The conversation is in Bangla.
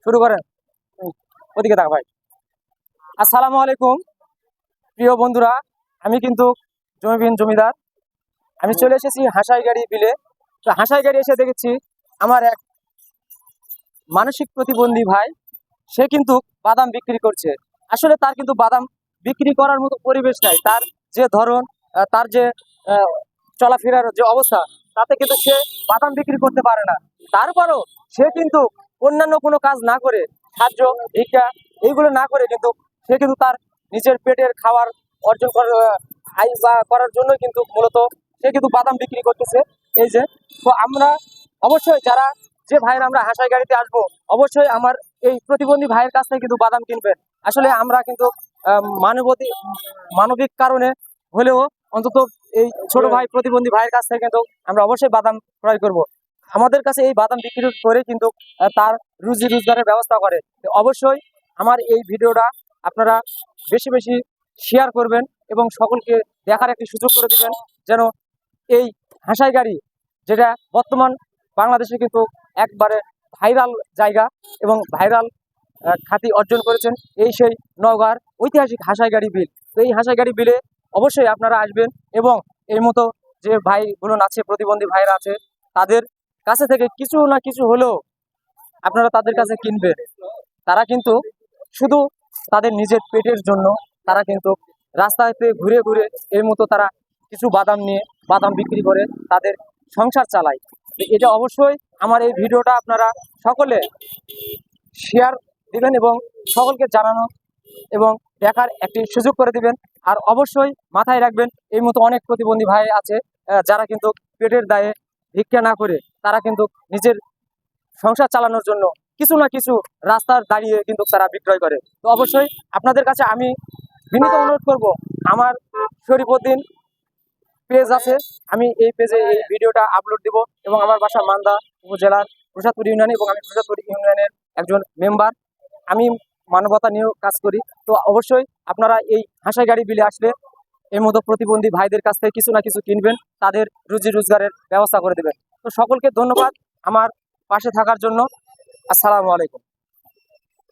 শুরু করেন। ওদিকে থাক ভাই। আসসালামু আলাইকুম প্রিয় বন্ধুরা, আমি কিন্তু জমিবিহীন জমিদার। আমি চলে এসেছি হাঁসাইগাড়ি বিলে। তো হাঁসাইগাড়ি এসে দেখেছি আমার এক মানসিক প্রতিবন্ধী ভাই, সে কিন্তু বাদাম বিক্রি করছে। আসলে তার কিন্তু বাদাম বিক্রি করার মতো পরিবেশ নাই। তার যে ধরন, তার যে আহ, চলাফেরার যে অবস্থা, তাতে কিন্তু সে বাদাম বিক্রি করতে পারে না। তারপরও সে কিন্তু অন্যান্য কোনো কাজ না করে, সাহায্য ভিক্ষা এইগুলো না করে কিন্তু সে কিন্তু তার নিজের পেটের খাবার অর্জন করার আয় বা করার জন্য কিন্তু মূলত সে কিন্তু বাদাম বিক্রি করতেছে। এই যে, তো আমরা অবশ্যই যারা যে ভাইয়ের আমরা হাঁসাই গাড়িতে আসবো, অবশ্যই আমার এই প্রতিবন্ধী ভাইয়ের কাছ থেকে কিন্তু বাদাম কিনবেন। আসলে আমরা কিন্তু মানবিক কারণে হলেও অন্তত এই ছোট ভাই প্রতিবন্ধী ভাইয়ের কাছ থেকে কিন্তু আমরা অবশ্যই বাদাম ক্রয় করব। আমাদের কাছে এই বাদাম বিক্রি করে কিন্তু তার রুজি রোজগারের ব্যবস্থা করে। তো অবশ্যই আমার এই ভিডিওটা আপনারা বেশি বেশি শেয়ার করবেন এবং সকলকে দেখার একটি সুযোগ করে দিবেন, যেন এই হাঁসাই গাড়ি, যেটা বর্তমান বাংলাদেশে কিন্তু একবারে ভাইরাল জায়গা এবং ভাইরাল খ্যাতি অর্জন করেছেন, এই সেই নওগাঁর ঐতিহাসিক হাঁসাইগাড়ি বিল। তো এই হাঁসাইগাড়ি বিলে অবশ্যই আপনারা আসবেন এবং এই মতো যে ভাইগুলো আছে, প্রতিবন্ধী ভাইরা আছে, তাদের কাছে থেকে কিছু না কিছু হলেও আপনারা তাদের কাছে কিনবেন। তারা কিন্তু শুধু তাদের নিজের পেটের জন্য তারা কিন্তু রাস্তাতে ঘুরে ঘুরে এর মতো তারা কিছু বাদাম নিয়ে বাদাম বিক্রি করে তাদের সংসার চালায়। তো এটা অবশ্যই আমার এই ভিডিওটা আপনারা সকলে শেয়ার দিবেন এবং সকলকে জানানো এবং দেখার একটি সুযোগ করে দিবেন। আর অবশ্যই মাথায় রাখবেন, এই মতো অনেক প্রতিবন্ধী ভাই আছে যারা কিন্তু পেটের দায়ে ভিক্ষা না করে তারা কিন্তু নিজের সংসার চালানোর জন্য কিছু না কিছু রাস্তার দাঁড়িয়ে কিন্তু তারা বিক্রয় করে। তো অবশ্যই আপনাদের কাছে আমি বিনীত অনুরোধ করব, আমার শরীফউদ্দিন পেজ আছে, আমি এই পেজে এই ভিডিওটা আপলোড দিব এবং আমার বাসা মান্দা উপজেলার প্রসাদপুর ইউনিয়নে এবং আমি প্রসাদপুর ইউনিয়নের একজন মেম্বার। আমি মানবতা নিয়েও কাজ করি। তো অবশ্যই আপনারা এই হাঁসাইগাড়ি বিলে আসলে এর মতো প্রতিবন্ধী ভাইদের কাছ থেকে কিছু না কিছু কিনবেন, তাদের রুজি রোজগারের ব্যবস্থা করে দেবেন। তো সকলকে ধন্যবাদ আমার পাশে থাকার জন্য। আসসালামু আলাইকুম।